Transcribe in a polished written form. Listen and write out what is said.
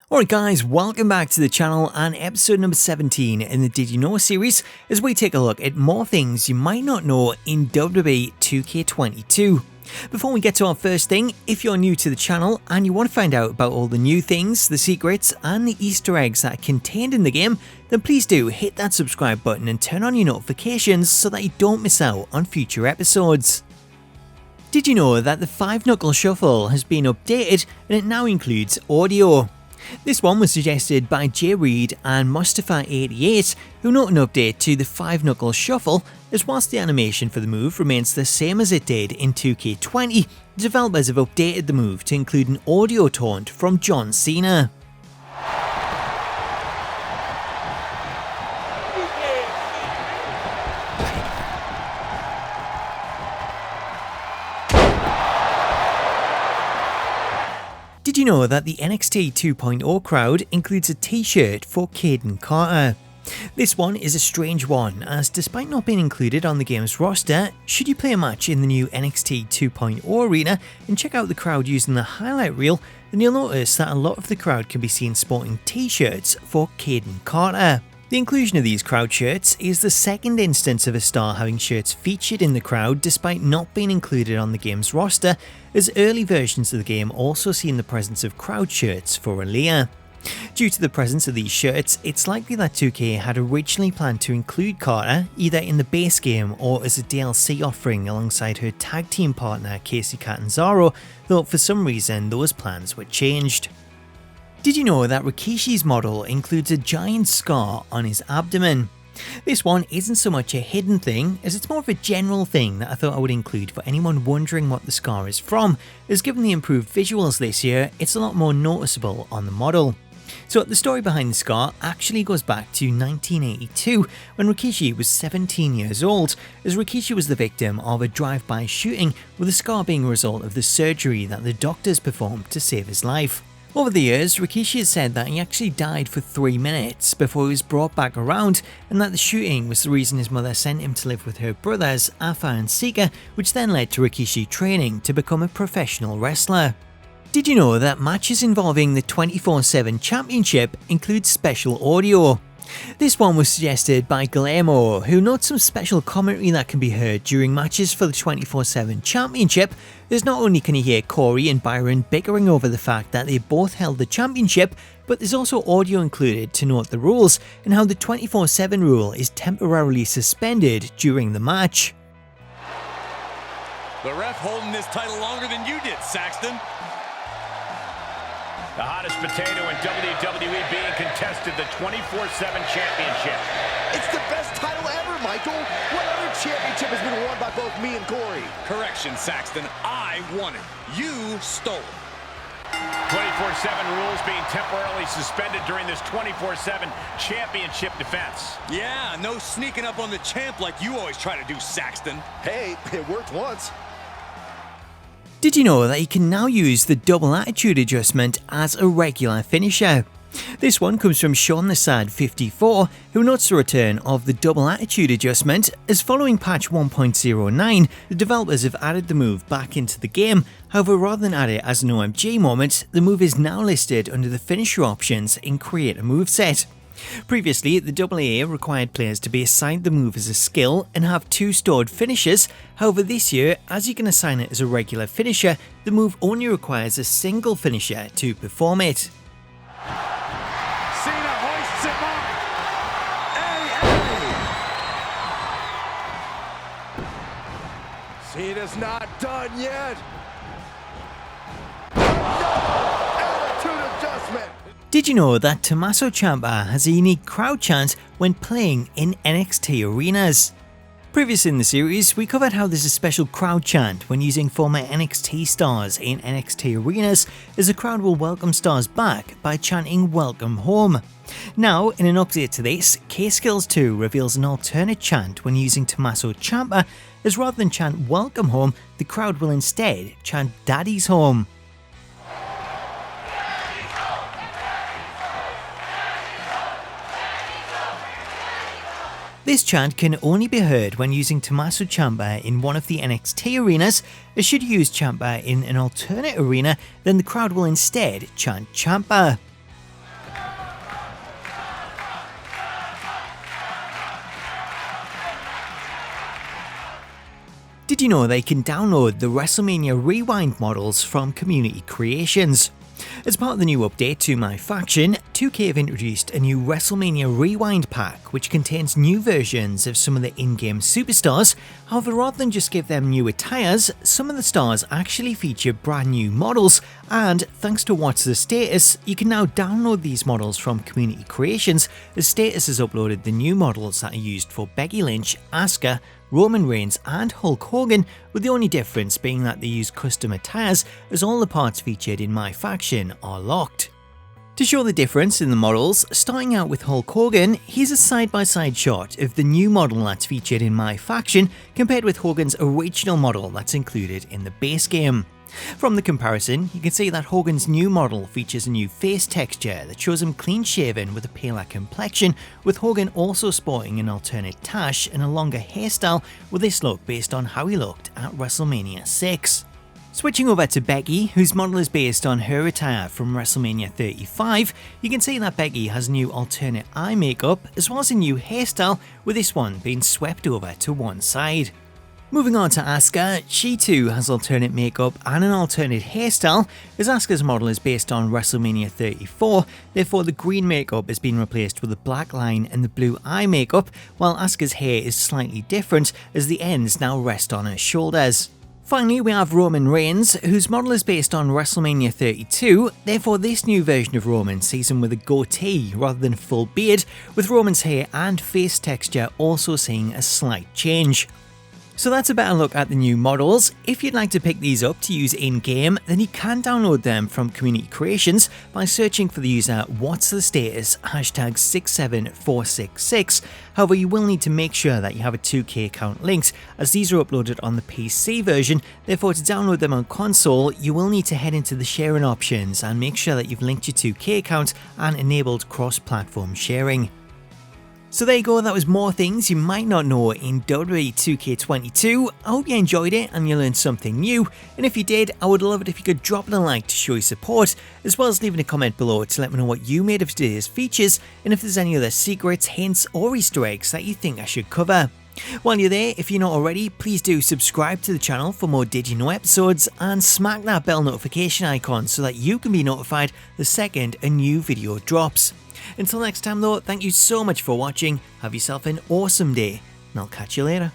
Alright guys, welcome back to the channel and episode number 17 in the Did You Know series as we take a look at more things you might not know in WWE 2K22. Before we get to our first thing, if you're new to the channel and you want to find out about all the new things, the secrets and the Easter eggs that are contained in the game, then please do hit that subscribe button and turn on your notifications so that you don't miss out on future episodes. Did you know that the 5 Knuckle Shuffle has been updated and it now includes audio? This one was suggested by Jay Reed and Mustafa88, who note an update to the 5 Knuckle Shuffle, as whilst the animation for the move remains the same as it did in 2K20, the developers have updated the move to include an audio taunt from John Cena. Did you know that the NXT 2.0 crowd includes a t-shirt for Kayden Carter? This one is a strange one, as despite not being included on the game's roster, should you play a match in the new NXT 2.0 arena and check out the crowd using the highlight reel, then you'll notice that a lot of the crowd can be seen sporting t-shirts for Kayden Carter. The inclusion of these crowd shirts is the second instance of a star having shirts featured in the crowd despite not being included on the game's roster, as early versions of the game also seen the presence of crowd shirts for Aaliyah. Due to the presence of these shirts, it's likely that 2K had originally planned to include Carter either in the base game or as a DLC offering alongside her tag team partner Kacy Catanzaro, though for some reason those plans were changed. Did you know that Rikishi's model includes a giant scar on his abdomen? This one isn't so much a hidden thing, as it's more of a general thing that I thought I would include for anyone wondering what the scar is from, as given the improved visuals this year, it's a lot more noticeable on the model. So the story behind the scar actually goes back to 1982, when Rikishi was 17 years old, as Rikishi was the victim of a drive-by shooting, with the scar being a result of the surgery that the doctors performed to save his life. Over the years, Rikishi has said that he actually died for 3 minutes before he was brought back around, and that the shooting was the reason his mother sent him to live with her brothers, Afa and Sika, which then led to Rikishi training to become a professional wrestler. Did you know that matches involving the 24/7 championship include special audio? This one was suggested by Guillermo, who notes some special commentary that can be heard during matches for the 24/7 championship, as not only can you hear Corey and Byron bickering over the fact that they both held the championship, but there's also audio included to note the rules and how the 24/7 rule is temporarily suspended during the match. The ref holding this title longer than you did, Saxton. The hottest potato in WWE being contested, the 24/7 championship. It's the best title ever, Michael. What other championship has been won by both me and Corey? Correction, Saxton. I won it. You stole it. 24/7 rules being temporarily suspended during this 24/7 championship defense. Yeah, no sneaking up on the champ like you always try to do, Saxton. Hey, it worked once. Did you know that you can now use the double attitude adjustment as a regular finisher? This one comes from Sean the Sad 54, who notes the return of the double attitude adjustment, as following patch 1.09, the developers have added the move back into the game. However, rather than add it as an OMG moment, the move is now listed under the finisher options in Create a Moveset. Previously, the AA required players to be assigned the move as a skill and have 2 stored finishers. However, this year, as you can assign it as a regular finisher, the move only requires a single finisher to perform it. Cena hoists him up. Cena's not done yet. Attitude adjustment. Did you know that Tommaso Ciampa has a unique crowd chant when playing in NXT arenas? Previously in the series, we covered how there's a special crowd chant when using former NXT stars in NXT arenas, as the crowd will welcome stars back by chanting "Welcome Home." Now, in an update to this, K-Skills 2 reveals an alternate chant when using Tommaso Ciampa, as rather than chant "Welcome Home," the crowd will instead chant "Daddy's Home." This chant can only be heard when using Tommaso Ciampa in one of the NXT arenas, as should you use Ciampa in an alternate arena, then the crowd will instead chant Ciampa. Did you know they can download the Wrestlemania Rewind models from community creations? As part of the new update to MyFaction, 2K have introduced a new Wrestlemania Rewind pack which contains new versions of some of the in-game superstars. However, rather than just give them new attires, some of the stars actually feature brand new models, and thanks to What's the Status, you can now download these models from community creations, as Status has uploaded the new models that are used for Becky Lynch, Asuka, Roman Reigns and Hulk Hogan, with the only difference being that they use custom attires, as all the parts featured in MyFaction are locked. To show the difference in the models, starting out with Hulk Hogan, here's a side-by-side shot of the new model that's featured in MyFaction compared with Hogan's original model that's included in the base game. From the comparison, you can see that Hogan's new model features a new face texture that shows him clean shaven with a paler complexion, with Hogan also sporting an alternate tash and a longer hairstyle, with this look based on how he looked at WrestleMania 6. Switching over to Becky, whose model is based on her attire from WrestleMania 35, you can see that Becky has new alternate eye makeup as well as a new hairstyle, with this one being swept over to one side. Moving on to Asuka, she too has alternate makeup and an alternate hairstyle, as Asuka's model is based on WrestleMania 34, therefore the green makeup has been replaced with a black line and the blue eye makeup, while Asuka's hair is slightly different as the ends now rest on her shoulders. Finally, we have Roman Reigns, whose model is based on WrestleMania 32, therefore this new version of Roman sees him with a goatee rather than full beard, with Roman's hair and face texture also seeing a slight change. So that's a better look at the new models. If you'd like to pick these up to use in-game, then you can download them from community creations by searching for the user What's the Status hashtag 67466. However, you will need to make sure that you have a 2K account linked, as these are uploaded on the PC version. Therefore, to download them on console, you will need to head into the sharing options and make sure that you've linked your 2K account and enabled cross-platform sharing. So there you go, that was more things you might not know in WWE 2K22. I hope you enjoyed it and you learned something new, and if you did, I would love it if you could drop it a like to show your support, as well as leaving a comment below to let me know what you made of today's features, and if there's any other secrets, hints or Easter eggs that you think I should cover. While you're there, if you're not already, please do subscribe to the channel for more Did You Know episodes, and smack that bell notification icon so that you can be notified the second a new video drops. Until next time though, thank you so much for watching, have yourself an awesome day, and I'll catch you later.